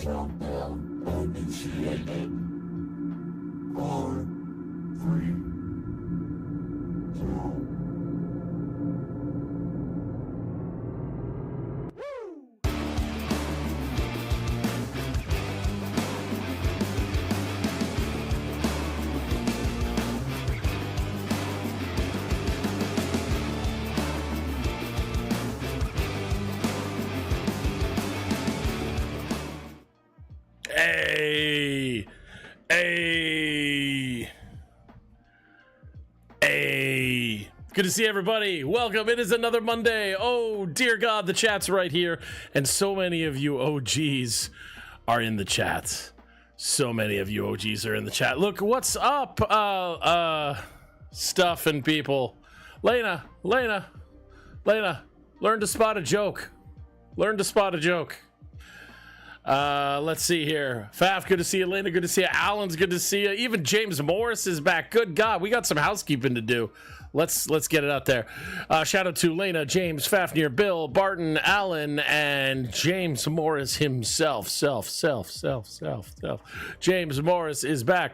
Countdown initiated. 5, 3, 2. Hey, good to see everybody. Welcome. It is another Monday. Oh, dear God, the chat's right here. And so many of you OGs are in the chat. So many of you OGs are in the chat. Look, what's up, stuff and people. Lena, learn to spot a joke. Learn to spot a joke. Let's see here. Faf, good to see you. Lena, good to see you. Alan's good to see you. Even James Morris is back. Good God, we got some housekeeping to do. Let's get it out there. Shout out to Lena, James, Fafnir, Bill, Barton, Alan, and James Morris himself. James Morris is back.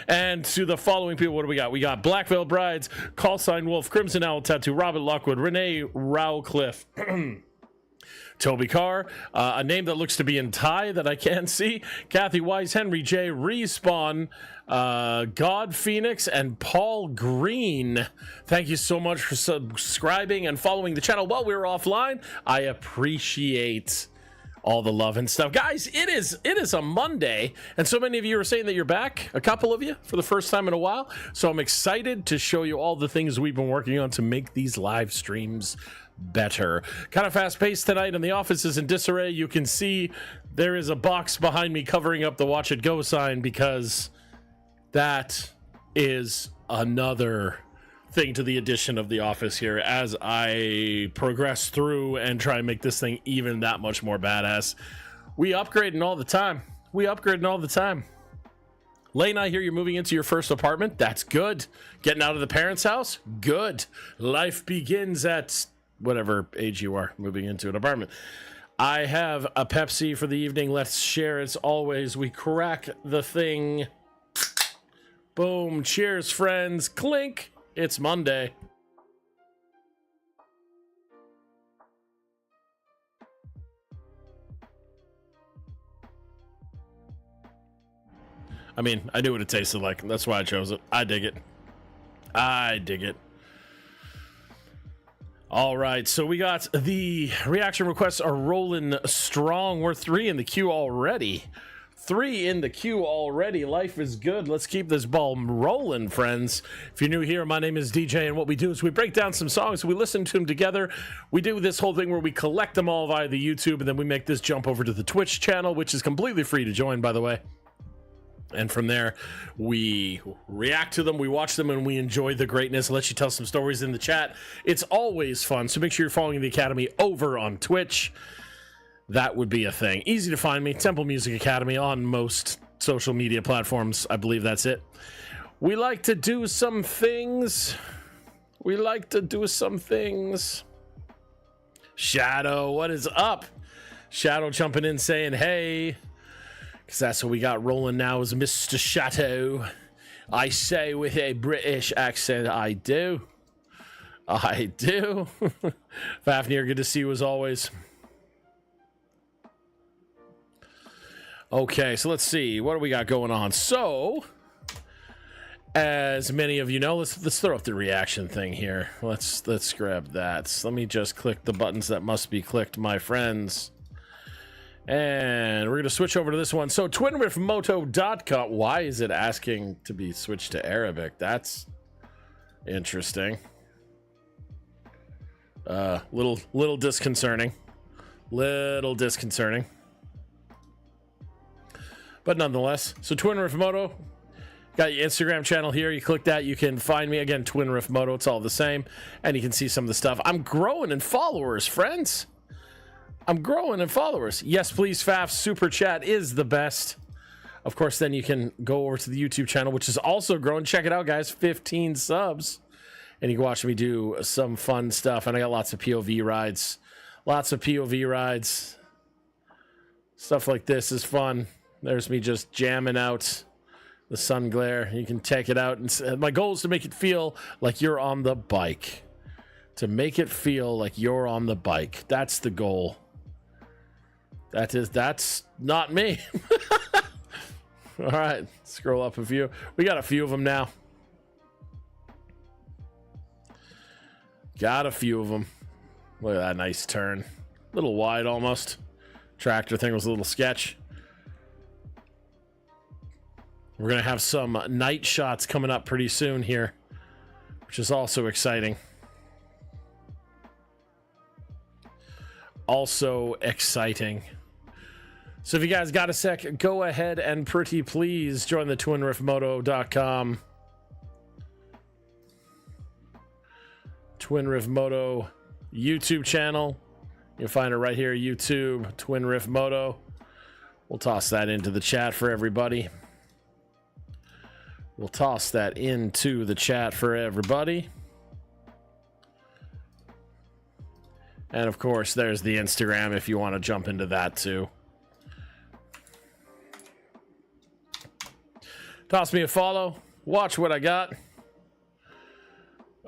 And to the following people, what do we got? We got Black Veil Brides, Call Sign Wolf, Crimson Owl Tattoo, Robin Lockwood, Renee Rowcliffe. Toby Carr, a name that looks to be in Thai that I can't see, Kathy Wise, Henry J, Respawn, God Phoenix, and Paul Green. Thank you so much for subscribing and following the channel while we were offline. I appreciate all the love and stuff. Guys, it is a Monday, and so many of you are saying that you're back, a couple of you, for the first time in a while. So I'm excited to show you all the things we've been working on to make these live streams better. Kind of fast paced tonight, and the office is in disarray. You can see there is a box behind me covering up the Watch It Go sign because that is another thing to the addition of the office here as I progress through and try and make this thing even that much more badass. We upgrading all the time. Lane, I hear you're moving into your first apartment. That's good. Getting out of the parents' house. Good. Life begins at whatever age you are, moving into an apartment. I have a Pepsi for the evening. Let's share as always. We crack the thing. Boom. Cheers, friends. Clink. It's Monday. I mean, I knew what it tasted like. That's why I chose it. I dig it. All right, so we got the reaction requests are rolling strong. We're 3 in the queue already. Life is good. Let's keep this ball rolling, friends. If you're new here, my name is DJ, and what we do is we break down some songs, we listen to them together. We do this whole thing where we collect them all via the YouTube, and then we make this jump over to the Twitch channel, which is completely free to join, by the way. And from there, we react to them, we watch them, and we enjoy the greatness. Let you tell some stories in the chat. It's always fun, so make sure you're following the Academy over on Twitch. That would be a thing. Easy to find me, Temple Music Academy, on most social media platforms. I believe that's it. We like to do some things. Shadow, what is up? Shadow jumping in saying, hey. Because that's what we got rolling now is Mr. Shadow. I say with a British accent, I do. Fafnir, good to see you as always. Okay, so let's see. What do we got going on? So, as many of you know, let's throw up the reaction thing here. Let's grab that. Let me just click the buttons that must be clicked, my friends. And we're going to switch over to this one. So twinriffmoto.com. Why is it asking to be switched to Arabic? That's interesting. Little disconcerting. But nonetheless, so Twin Riff Moto, got your Instagram channel here. You click that, you can find me. Again, Twin Riff Moto, it's all the same. And you can see some of the stuff. I'm growing in followers, friends. Yes, please, Faf. Superchat is the best. Of course, then you can go over to the YouTube channel, which is also growing. Check it out, guys. 15 subs. And you can watch me do some fun stuff. And I got lots of POV rides. Stuff like this is fun. There's me just jamming out the sun glare. You can take it out. And my goal is to make it feel like you're on the bike. To make it feel like you're on the bike. That's the goal. That's not me. All right, scroll up a few. We got a few of them now. Got a few of them. Look at that nice turn. A little wide almost. Tractor thing was a little sketch. We're going to have some night shots coming up pretty soon here, which is also exciting. Also exciting. So if you guys got a sec, go ahead and pretty please join the twinriffmoto.com. Twin Riff Moto YouTube channel. You'll find it right here, YouTube, Twin Riff Moto. We'll toss that into the chat for everybody. We'll toss that into the chat for everybody. And of course, there's the Instagram if you want to jump into that too. Toss me a follow. Watch what I got.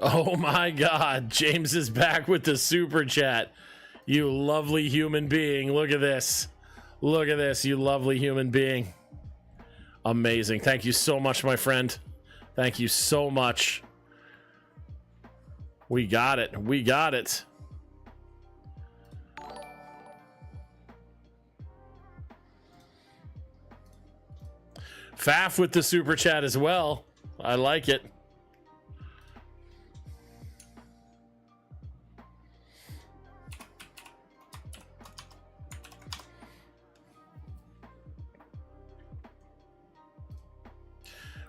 Oh my God. James is back with the super chat. You lovely human being. Look at this. Look at this, you lovely human being. Amazing. Thank you so much, my friend. Thank you so much. We got it. We got it. Faf with the super chat as well. I like it.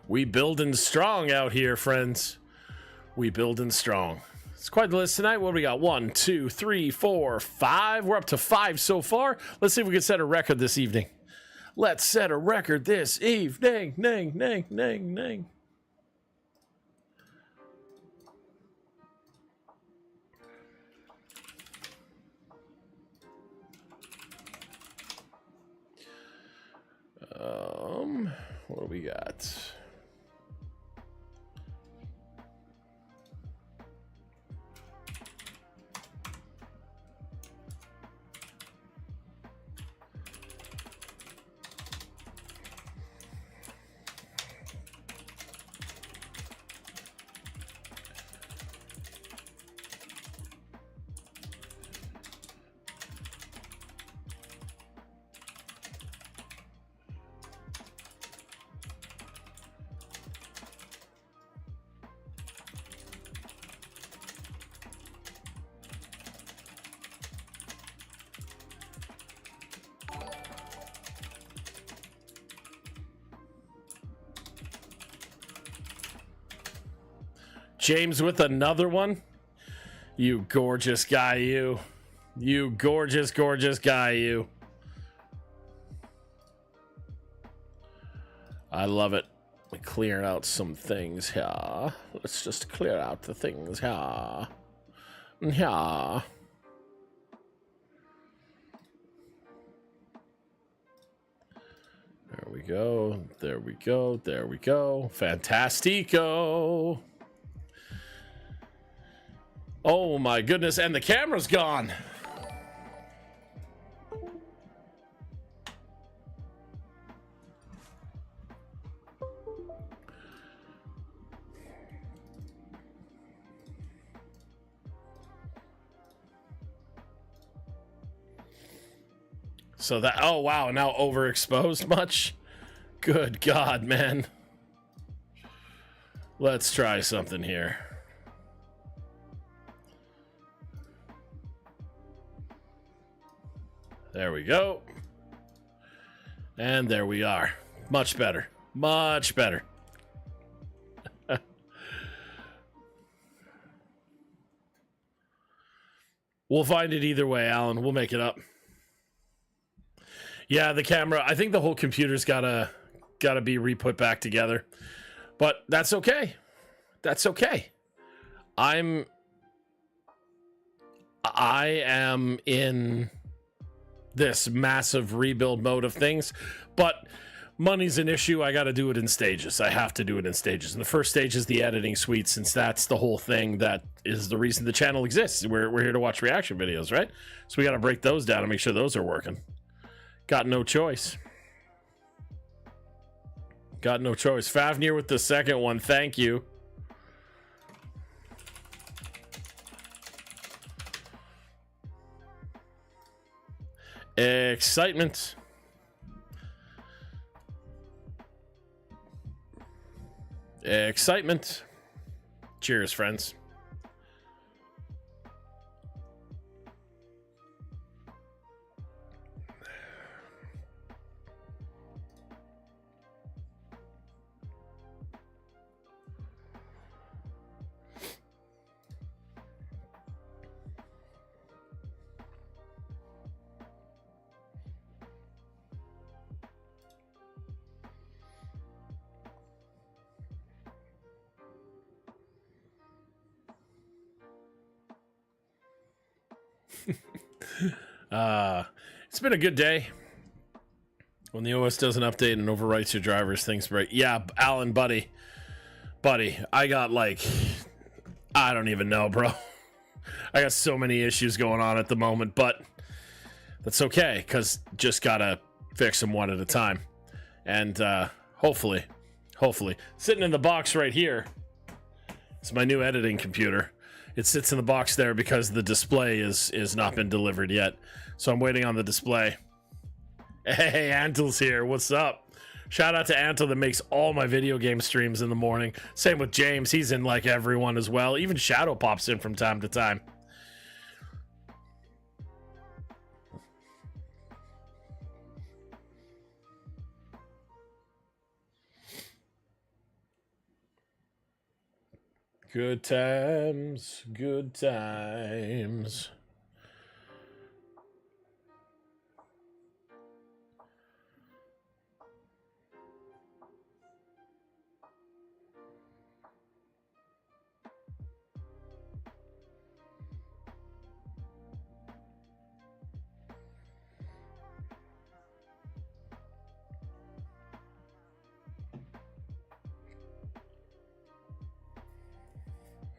We building strong out here, friends. We building strong. It's quite the list tonight. What do we got? 1, 2, 3, 4, 5. We're up to 5 so far. Let's see if we can set a record this evening. Let's set a record this evening. Ning, ning, ning, ning. What do we got? James with another one. You gorgeous guy, you. You gorgeous, gorgeous guy, you. I love it. We clearing out some things here. Let's just clear out the things here. Here. There we go. There we go. There we go. Fantastico. Oh my goodness, and the camera's gone. So that, oh wow, now overexposed much? Good God, man. Let's try something here. There we go. And there we are. Much better. Much better. We'll find it either way, Alan. We'll make it up. Yeah, the camera. I think the whole computer's gotta be re-put back together. But that's okay. That's okay. I am in this massive rebuild mode of things, but money's an issue. I got to do it in stages. I have to do it in stages. And the first stage is the editing suite, since that's the whole thing that is the reason the channel exists. We're here to watch reaction videos, right? So we got to break those down and make sure those are working. Got no choice. Got no choice. Favnir with the second one. Thank you. Excitement. Excitement. Cheers, friends. It's been a good day. When the OS doesn't update and overwrites your drivers, things break. Yeah, Alan, buddy, I got like, I don't even know, bro. I got so many issues going on at the moment, but that's okay, because just gotta fix them one at a time. And hopefully, sitting in the box right here, it's my new editing computer. It sits in the box there because the display is not been delivered yet. So I'm waiting on the display. Hey, Antel's here. What's up? Shout out to Antel that makes all my video game streams in the morning. Same with James. He's in like everyone as well. Even Shadow pops in from time to time. Good times, good times.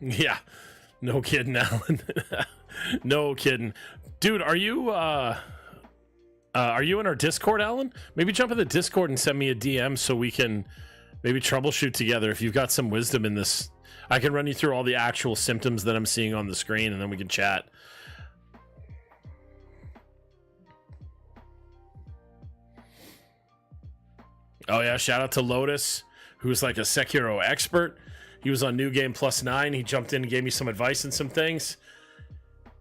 Yeah, no kidding, Alan. No kidding, dude. Are you in our Discord, Alan? Maybe jump in the Discord and send me a DM so we can maybe troubleshoot together. If you've got some wisdom in this, I can run you through all the actual symptoms that I'm seeing on the screen, and then we can chat. Oh yeah, shout out to Lotus, who's like a Sekiro expert. He was on New Game Plus 9. He jumped in and gave me some advice and some things.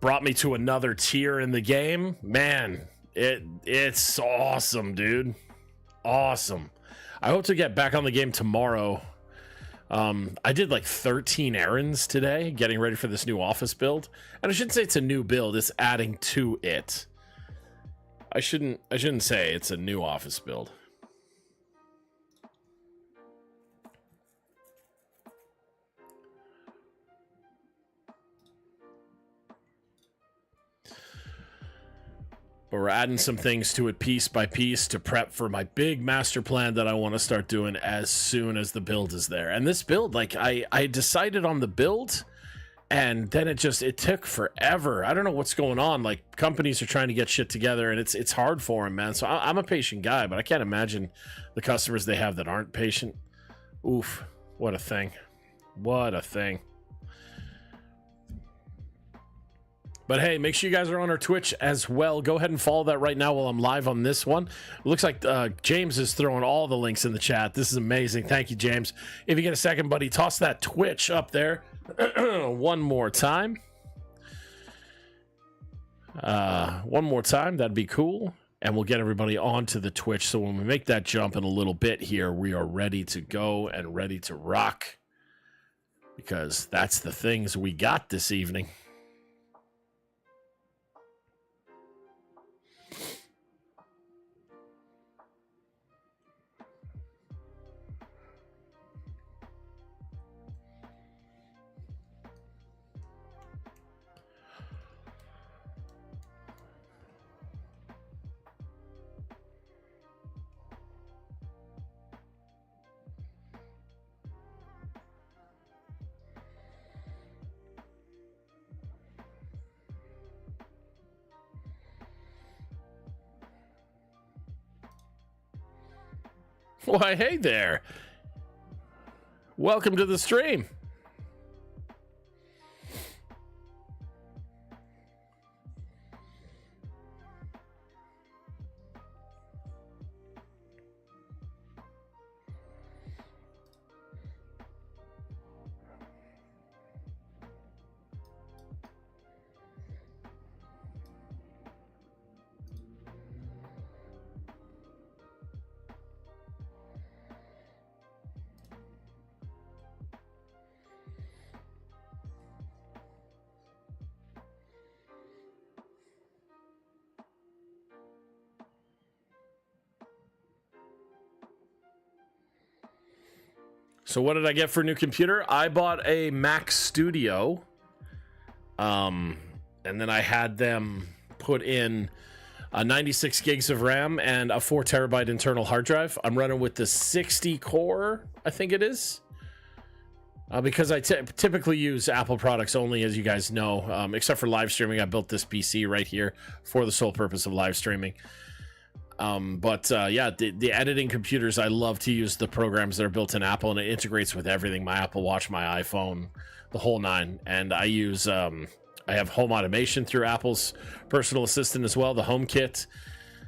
Brought me to another tier in the game. Man, it's awesome, dude. Awesome. I hope to get back on the game tomorrow. I did like 13 errands today, getting ready for this new office build. And I shouldn't say it's a new build, it's adding to it. I shouldn't say it's a new office build. But we're adding some things to it piece by piece to prep for my big master plan that I want to start doing as soon as the build is there. And this build, like I decided on the build, and then it took forever. I don't know what's going on. Like companies are trying to get shit together, and it's hard for them, man. So I'm a patient guy, but I can't imagine the customers they have that aren't patient. Oof, what a thing. What a thing. But hey, make sure you guys are on our Twitch as well. Go ahead and follow that right now while I'm live on this one. It looks like James is throwing all the links in the chat. This is amazing. Thank you, James. If you get a second, buddy, toss that Twitch up there one more time. One more time. That'd be cool. And we'll get everybody onto the Twitch. So when we make that jump in a little bit here, we are ready to go and ready to rock. Because that's the things we got this evening. Why, hey there. Welcome to the stream. So what did I get for a new computer? I bought a Mac Studio. And then I had them put in 96 gigs of RAM and a 4 terabyte internal hard drive. I'm running with the 60 core, I think it is. Because I typically use Apple products only, as you guys know, except for live streaming. I built this PC right here for the sole purpose of live streaming. Yeah, the editing computers, I love to use the programs that are built in Apple, and it integrates with everything, my Apple Watch, my iPhone, the whole nine. And I use I have home automation through Apple's personal assistant as well, the HomeKit.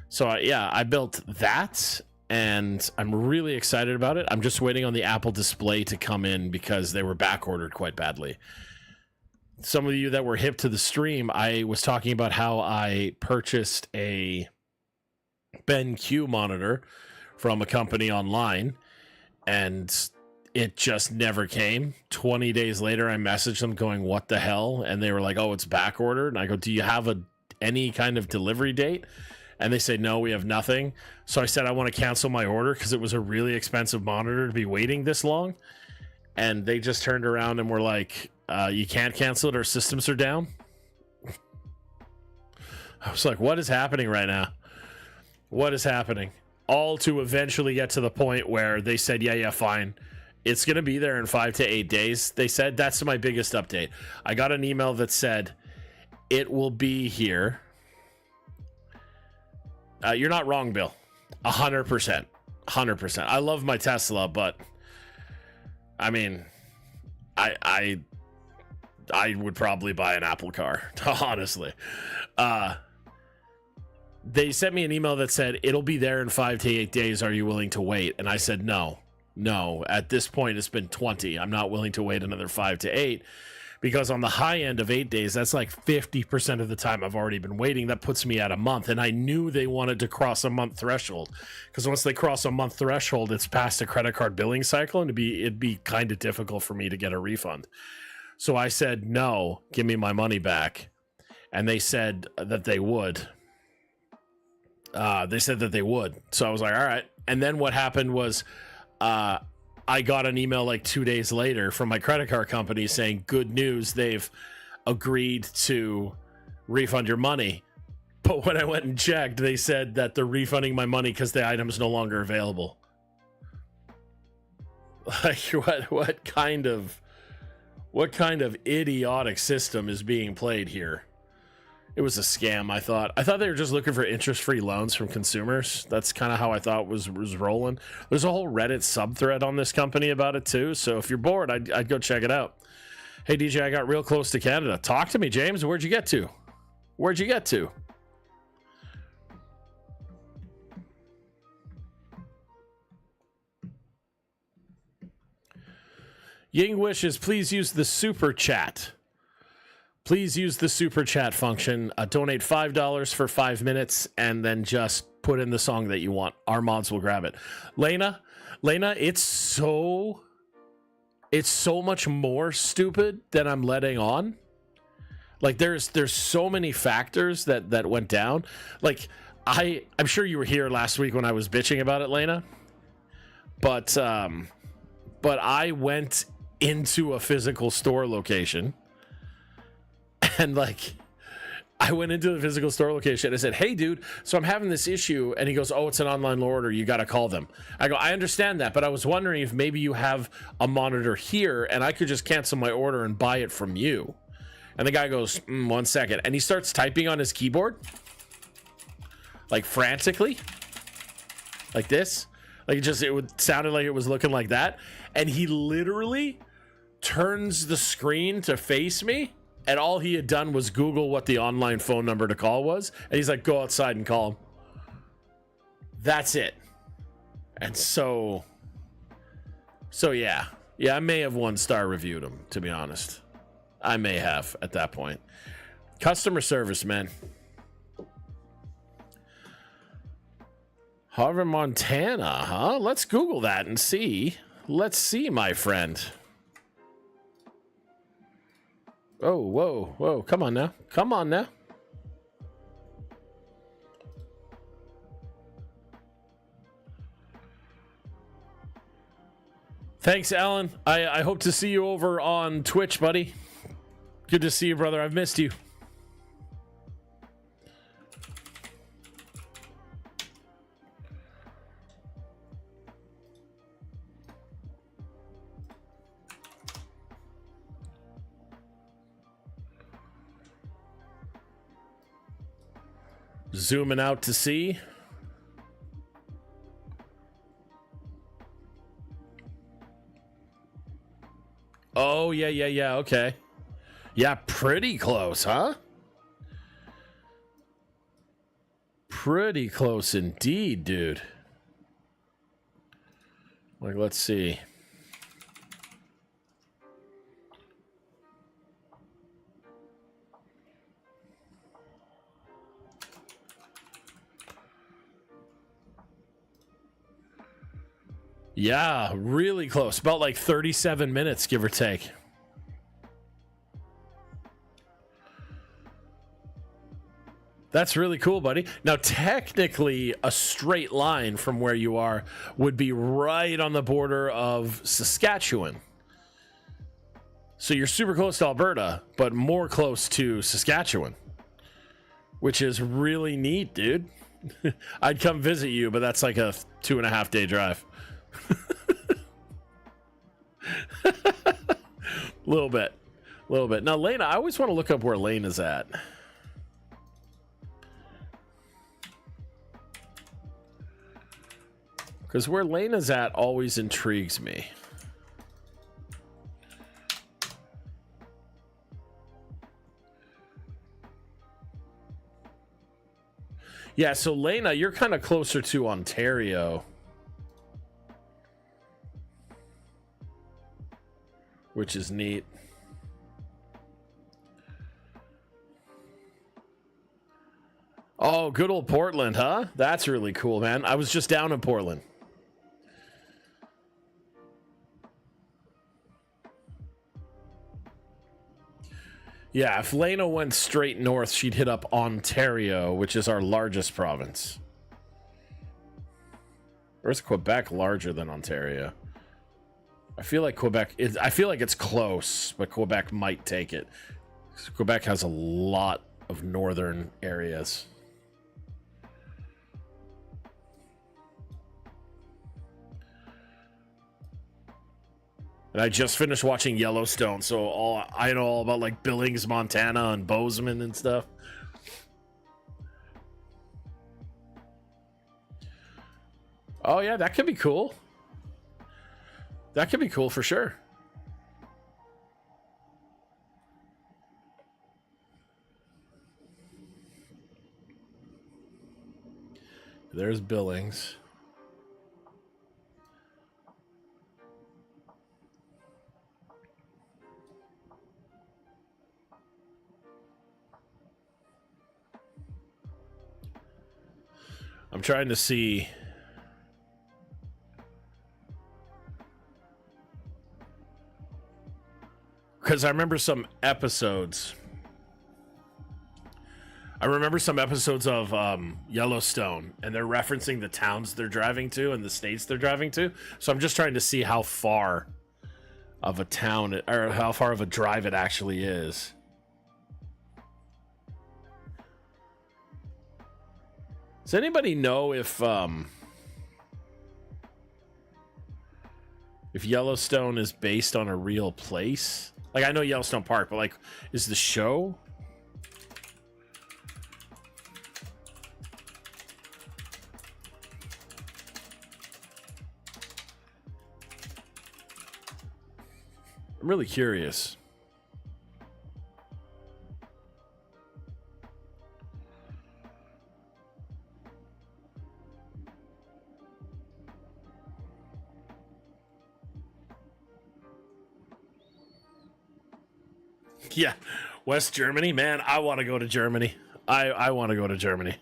So yeah, I built that, and I'm really excited about it. I'm just waiting on the Apple display to come in because they were back ordered quite badly. Some of you that were hip to the stream, I was talking about how I purchased a BenQ monitor from a company online, and it just never came. 20 days later, I messaged them going, what the hell? And they were like, oh, it's back ordered. And I go, do you have any kind of delivery date? And they say, no, we have nothing. So I said, I want to cancel my order because it was a really expensive monitor to be waiting this long. And they just turned around and were like, you can't cancel it, our systems are down. I was like, what is happening right now? What is happening? All to eventually get to the point where they said, yeah, fine. It's going to be there in 5 to 8 days. They said that's my biggest update. I got an email that said it will be here. You're not wrong, Bill. 100%. 100%. I love my Tesla, but I mean, I would probably buy an Apple car, honestly. They sent me an email that said, it'll be there in 5 to 8 days. Are you willing to wait? And I said, no. At this point, it's been 20. I'm not willing to wait another 5 to 8 because on the high end of 8 days, that's like 50% of the time I've already been waiting. That puts me at a month. And I knew they wanted to cross a month threshold because once they cross a month threshold, it's past a credit card billing cycle, and it'd be kind of difficult for me to get a refund. So I said, no, give me my money back. And they said that they would. So I was like, all right. And then what happened was I got an email like 2 days later from my credit card company saying, good news, they've agreed to refund your money. But when I went and checked, they said that they're refunding my money because the item is no longer available. Like, what kind of idiotic system is being played here? It was a scam, I thought. I thought they were just looking for interest-free loans from consumers. That's kind of how I thought was rolling. There's a whole Reddit subthread on this company about it, too. So if you're bored, I'd go check it out. Hey, DJ, I got real close to Canada. Talk to me, James. Where'd you get to? Ying wishes, please use the super chat. Please use the super chat function. Donate $5 for 5 minutes and then just put in the song that you want. Our mods will grab it. Lena, it's so much more stupid than I'm letting on. Like there's so many factors that went down. Like I'm sure you were here last week when I was bitching about it, Lena. But I went into a physical store location. And like, I went into the physical store location. I said, hey, dude, so I'm having this issue. And he goes, oh, it's an online order. You got to call them. I go, I understand that. But I was wondering if maybe you have a monitor here and I could just cancel my order and buy it from you. And the guy goes, 1 second. And he starts typing on his keyboard, like frantically, like this. Like it sounded like it was looking like that. And he literally turns the screen to face me. And all he had done was Google what the online phone number to call was. And he's like, go outside and call him. That's it. And so yeah. Yeah, I may have 1-star reviewed him, to be honest. I may have at that point. Customer service, man. Harvard, Montana, huh? Let's Google that and see. Let's see, my friend. Oh, whoa, whoa. Come on now. Come on now. Thanks, Alan. I hope to see you over on Twitch, buddy. Good to see you, brother. I've missed you. Zooming out to see. Oh, yeah, okay. Yeah, pretty close, huh? Pretty close indeed, dude. Like, let's see. Yeah, really close. About like 37 minutes, give or take. That's really cool, buddy. Now, technically, a straight line from where you are would be right on the border of Saskatchewan. So you're super close to Alberta, but more close to Saskatchewan, which is really neat, dude. I'd come visit you, but that's like a 2.5 day drive. Little bit. Now, Lena, I always want to look up where Lane is at. Because where Lena's at always intrigues me. Yeah, so Lena, you're kind of closer to Ontario. Which is neat. Oh, good old Portland, huh? That's really cool, man. I was just down in Portland. Yeah, if Lena went straight north, she'd hit up Ontario, which is our largest province. Or is Quebec larger than Ontario? I feel like I feel like it's close, but Quebec might take it. Quebec has a lot of northern areas. And I just finished watching Yellowstone, so I know all about like Billings, Montana, and Bozeman and stuff. Oh yeah, that could be cool. That could be cool for sure. There's Billings. I'm trying to see. Because I remember some episodes. Of Yellowstone, and they're referencing the towns they're driving to and the states they're driving to. So I'm just trying to see how far of a town or how far of a drive it actually is. Does anybody know if Yellowstone is based on a real place? Like, I know Yellowstone Park, but like, is the show? I'm really curious. Yeah, West Germany, man. I want to go to Germany. I want to go to Germany.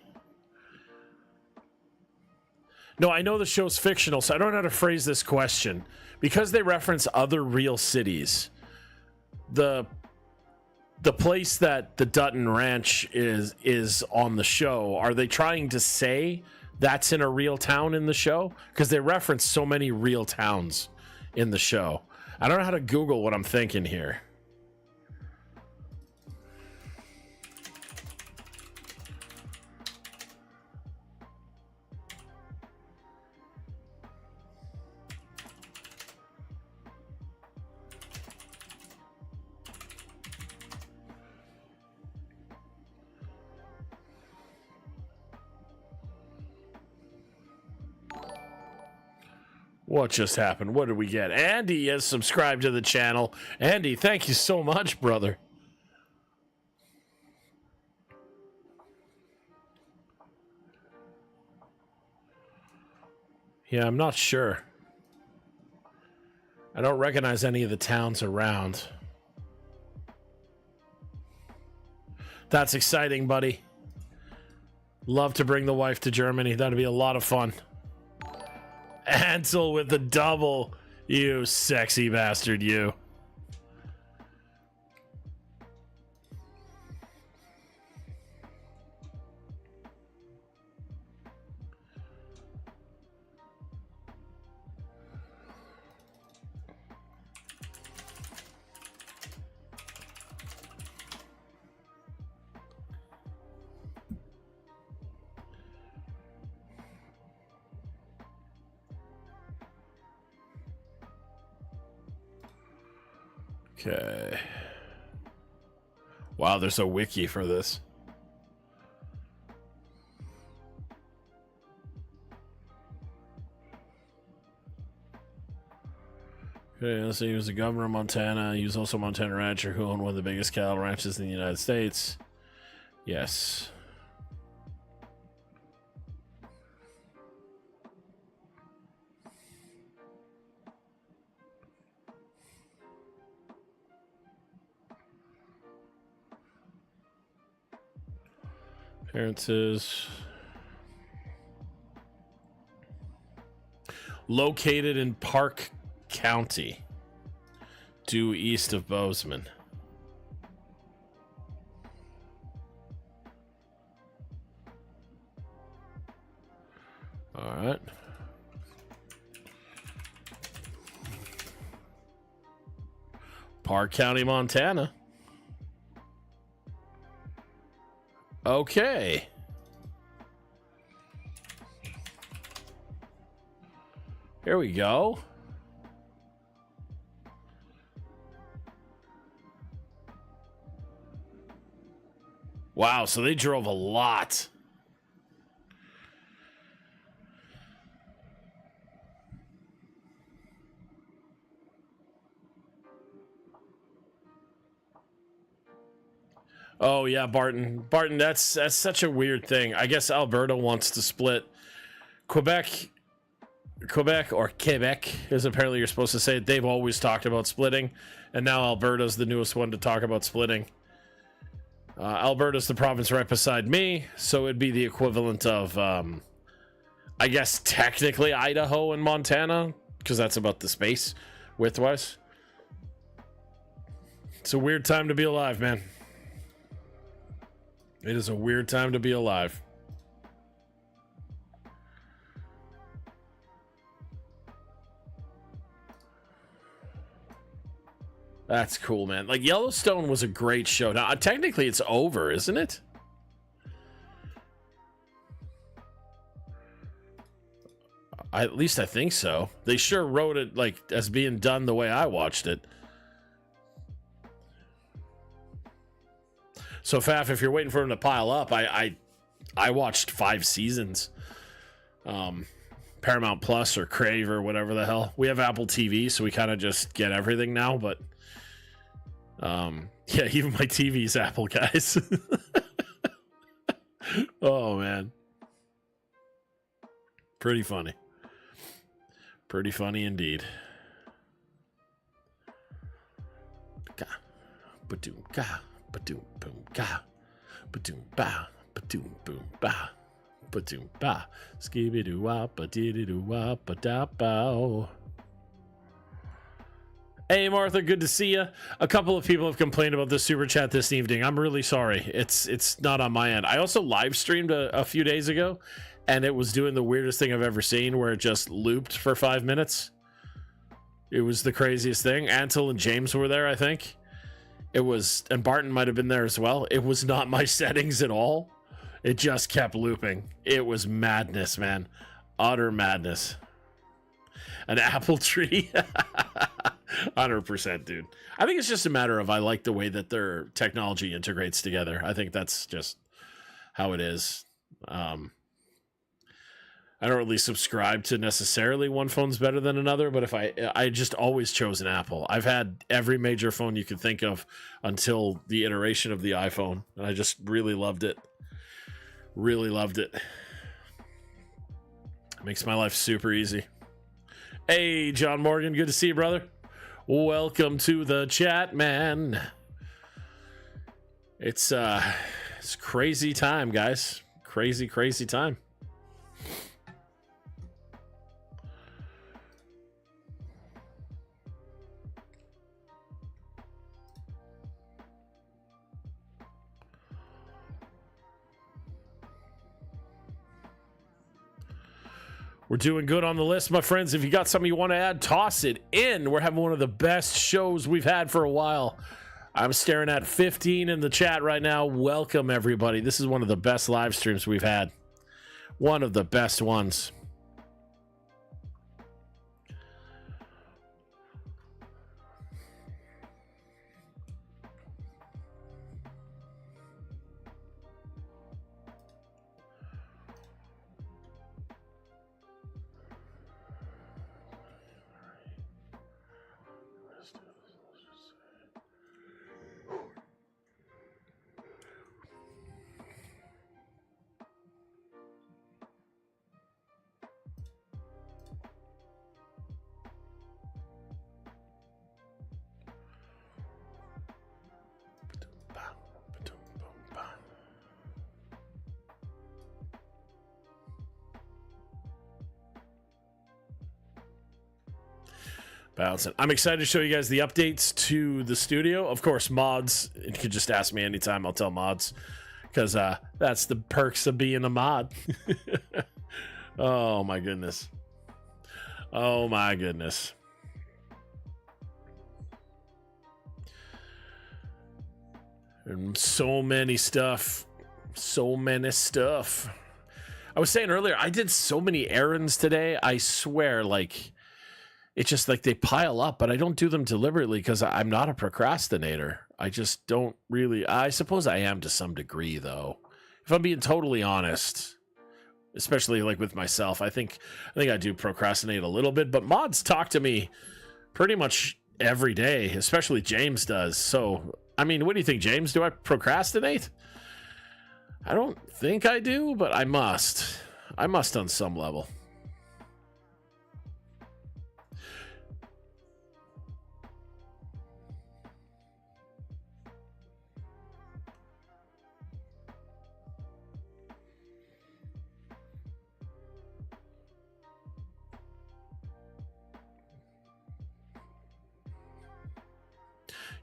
No, I know the show's fictional, so I don't know how to phrase this question. Because they reference other real cities, the place that the Dutton Ranch is on the show, are they trying to say that's in a real town in the show? Because they reference so many real towns in the show. I don't know how to Google what I'm thinking here. What just happened? What did we get? Andy has subscribed to the channel. Andy, thank you so much, brother. Yeah, I'm not sure. I don't recognize any of the towns around. That's exciting, buddy. Love to bring the wife to Germany. That'd be a lot of fun. Ansel with the double. You sexy bastard, you. Okay. Wow, there's a wiki for this. Okay, let's see. He was the governor of Montana. He was also a Montana rancher who owned one of the biggest cattle ranches in the United States. Yes. Appearances. Located in Park County, due east of Bozeman. All right. Park County, Montana. Okay. Here we go. Wow, so they drove a lot. Oh yeah, Barton. Barton, that's such a weird thing. I guess Alberta wants to split Quebec or Quebec, as apparently you're supposed to say it. They've always talked about splitting, and now Alberta's the newest one to talk about splitting. Alberta's the province right beside me, so it'd be the equivalent of, I guess, technically Idaho and Montana, because that's about the space width-wise. It's a weird time to be alive, man. It is a weird time to be alive. That's cool, man. Like, Yellowstone was a great show. Now, technically, it's over, isn't it? At least I think so. They sure wrote it, like, as being done the way I watched it. So, Faf, if you're waiting for him to pile up, I watched 5 seasons. Paramount Plus or Crave or whatever the hell. We have Apple TV, so we kind of just get everything now. But yeah, even my TV's Apple, guys. Oh man, pretty funny. Pretty funny indeed. Ga, ba-doom, ga, ba-doom, boom, ga, ba-doom, ba, ba-doom, boom, ba, ba-doom, ba, skibby-doo-wah, ba-dee-dee-doo-wah, ba-da-bow. Hey, Martha, good to see you. A couple of people have complained about the super chat this evening. I'm really sorry. It's not on my end. I also live streamed a few days ago, and it was doing the weirdest thing I've ever seen, where it just looped for 5 minutes. It was the craziest thing. Ansel and James were there, I think. It was, and Barton might have been there as well. It was not my settings at all. It just kept looping. It was madness, man. Utter madness. An apple tree. 100%, dude. I think it's just a matter of I like the way that their technology integrates together. I think that's just how it is. I don't really subscribe to necessarily one phone's better than another, but if I just always chose an Apple. I've had every major phone you could think of until the iteration of the iPhone, and I just really loved it. Really loved it. Makes my life super easy. Hey, John Morgan, good to see you, brother. Welcome to the chat, man. It's crazy time, guys. Crazy time. We're doing good on the list, my friends. If you got something you want to add, toss it in. We're having one of the best shows we've had for a while. I'm staring at 15 in the chat right now. Welcome, everybody. This is one of the best live streams we've had. One of the best ones. Bouncing. I'm excited to show you guys the updates to the studio. Of course, mods. You can just ask me anytime. I'll tell mods, because that's the perks of being a mod. Oh my goodness. Oh my goodness. And so many stuff. So many stuff. I was saying earlier, I did so many errands today. I swear, like, it's just like they pile up, but I don't do them deliberately because I'm not a procrastinator. I just don't really. I suppose I am to some degree, though. If I'm being totally honest, especially like with myself, I think I do procrastinate a little bit. But mods talk to me pretty much every day, especially James does. So, I mean, what do you think, James? Do I procrastinate? I don't think I do, but I must. I must on some level.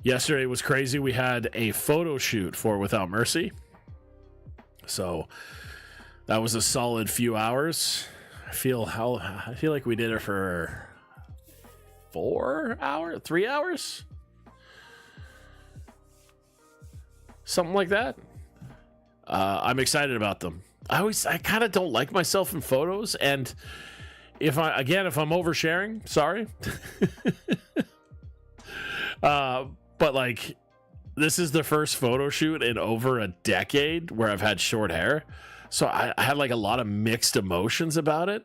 Yesterday was crazy. We had a photo shoot for Without Mercy. So that was a solid few hours. I feel like we did it for 3 hours? Something like that. I'm excited about them. I kind of don't like myself in photos, and if I'm oversharing, sorry. But like, this is the first photo shoot in over a decade where I've had short hair. So I had like a lot of mixed emotions about it.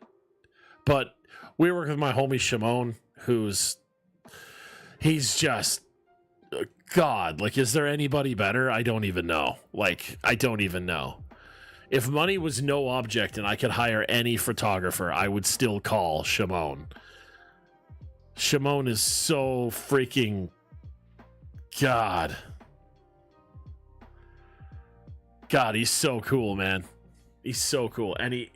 But we work with my homie Shimon, he's just God. Like, is there anybody better? I don't even know. Like, I don't even know. If money was no object and I could hire any photographer, I would still call Shimon. Shimon is so freaking God, he's so cool, man. He's so cool. And he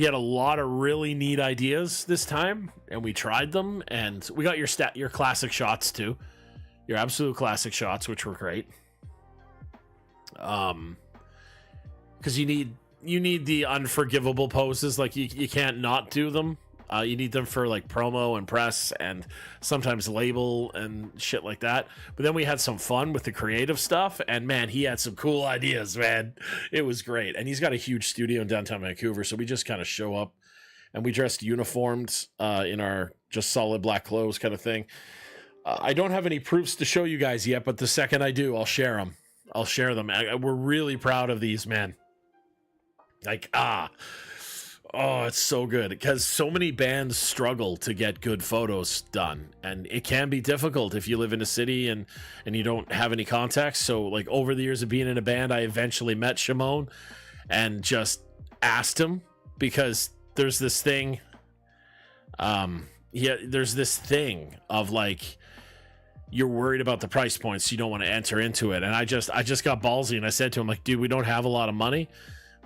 had a lot of really neat ideas this time, and we tried them, and we got your classic shots too. Your absolute classic shots, which were great. Because you need the unforgivable poses. Like, you can't not do them. You need them for like promo and press and sometimes label and shit like that. But then we had some fun with the creative stuff, and man, he had some cool ideas, man. It was great. And he's got a huge studio in downtown Vancouver, so we just kind of show up and we dressed uniformed in our just solid black clothes kind of thing. I don't have any proofs to show you guys yet, but the second I do, I'll share them. We're really proud of these, man. Like, oh, it's so good, because so many bands struggle to get good photos done, and it can be difficult if you live in a city and you don't have any contacts. So, like, over the years of being in a band, I eventually met Shimon and just asked him, because there's this thing, there's this thing of like, you're worried about the price points, so you don't want to enter into it. And I just got ballsy, and I said to him, like, dude, we don't have a lot of money,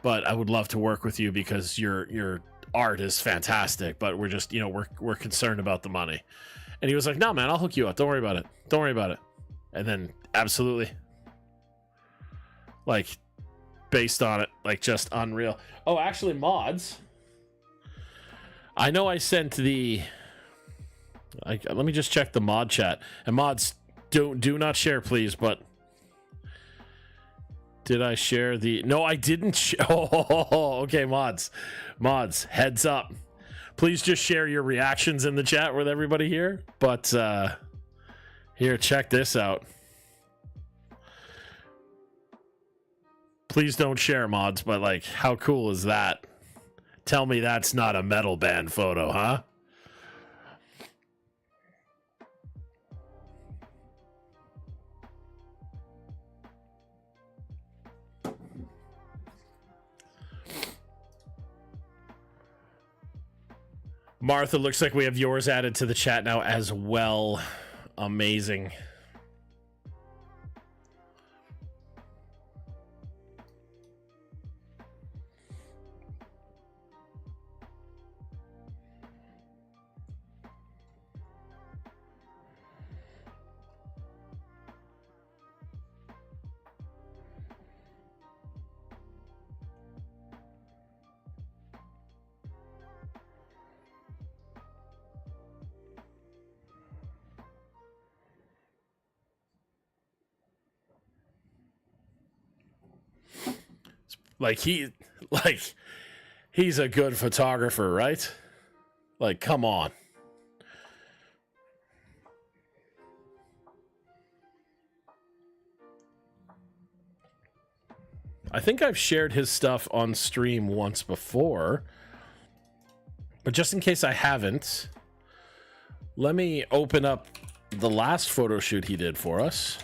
but I would love to work with you because your art is fantastic, but we're just, we're concerned about the money. And he was like, no, man, I'll hook you up. Don't worry about it. And then absolutely, like, based on it, like, just unreal. Oh, actually, mods, I know I sent let me just check the mod chat. And mods, do not share, please, but did I share the... No, I didn't. Okay, mods, heads up. Please just share your reactions in the chat with everybody here. But here, check this out. Please don't share, mods, but like, how cool is that? Tell me that's not a metal band photo, huh? Martha, looks like we have yours added to the chat now as well. Amazing. He's a good photographer, right? Like, come on. I think I've shared his stuff on stream once before, but just in case I haven't, let me open up the last photo shoot he did for us.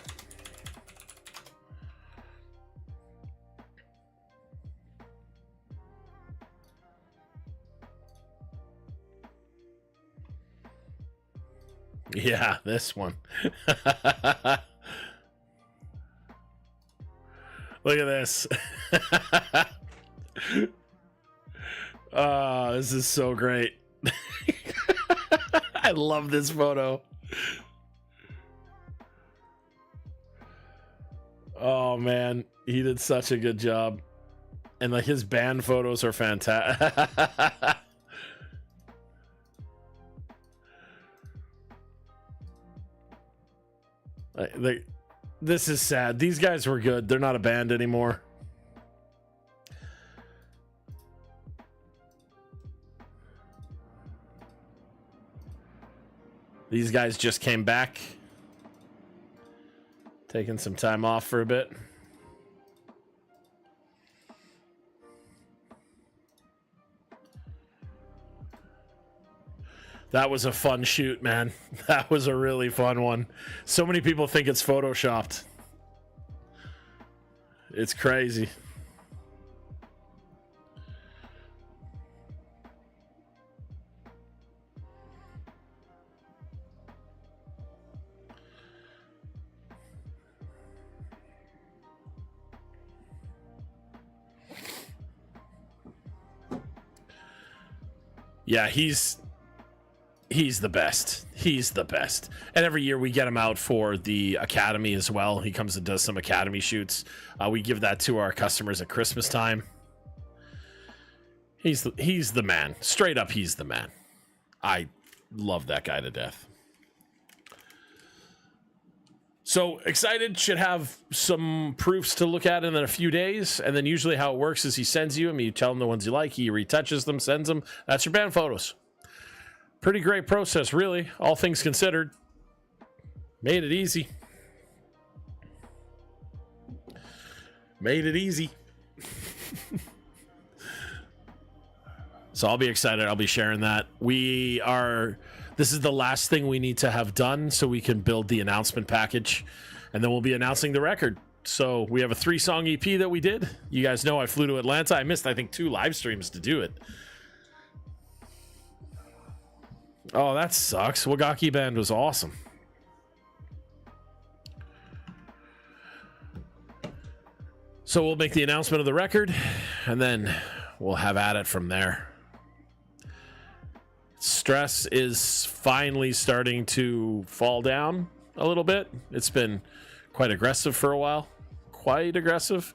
Yeah, this one. Look at this. Oh, this is so great. I love this photo. Oh man, he did such a good job. And like, his band photos are fantastic. This is sad. These guys were good. They're not a band anymore. These guys just came back, taking some time off for a bit. That was a fun shoot, man. That was a really fun one. So many people think it's photoshopped. It's crazy. Yeah, he's the best. He's the best. And every year we get him out for the Academy as well. He comes and does some Academy shoots. We give that to our customers at Christmas time. He's the man. Straight up, he's the man. I love that guy to death. So excited, should have some proofs to look at in a few days. And then usually how it works is he sends you them, you tell him the ones you like, he retouches them, sends them. That's your band photos. Pretty great process, really, all things considered. Made it easy. Made it easy. So I'll be excited. I'll be sharing that. This is the last thing we need to have done so we can build the announcement package. And then we'll be announcing the record. So we have a 3-song EP that we did. You guys know I flew to Atlanta. I missed, I think, 2 live streams to do it. Oh, that sucks. Wagaki Band was awesome. So we'll make the announcement of the record, and then we'll have at it from there. Stress is finally starting to fall down a little bit. It's been quite aggressive for a while. Quite aggressive.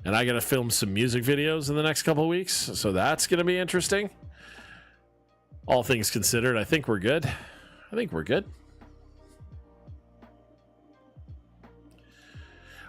And I got to film some music videos in the next couple of weeks, so that's going to be interesting. All things considered, I think we're good.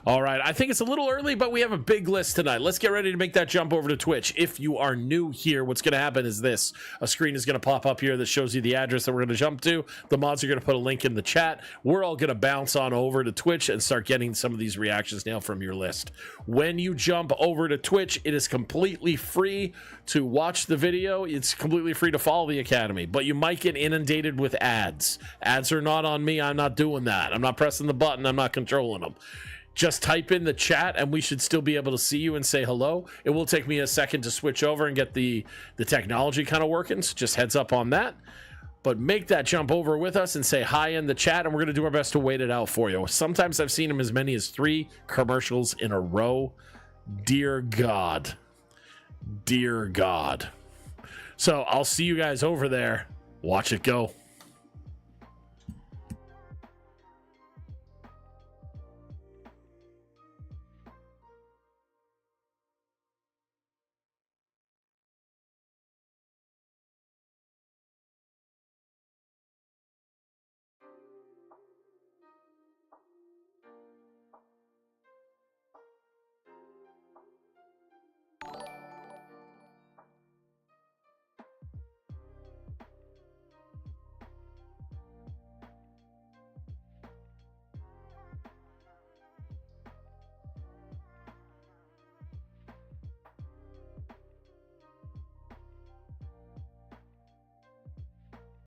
All right, I think it's a little early, but we have a big list tonight. Let's get ready to make that jump over to Twitch. If you are new here, what's going to happen is this. A screen is going to pop up here that shows you the address that we're going to jump to. The mods are going to put a link in the chat. We're all going to bounce on over to Twitch and start getting some of these reactions now from your list. When you jump over to Twitch, it is completely free to watch the video. It's completely free to follow the Academy, but you might get inundated with ads. Ads are not on me. I'm not doing that. I'm not pressing the button. I'm not controlling them. Just type in the chat and we should still be able to see you and say hello. It will take me a second to switch over and get the technology kind of working, so just heads up on that. But make that jump over with us and say hi in the chat, and we're going to do our best to wait it out for you. Sometimes I've seen them as many as 3 commercials in a row. Dear God. Dear God. So I'll see you guys over there. Watch it go.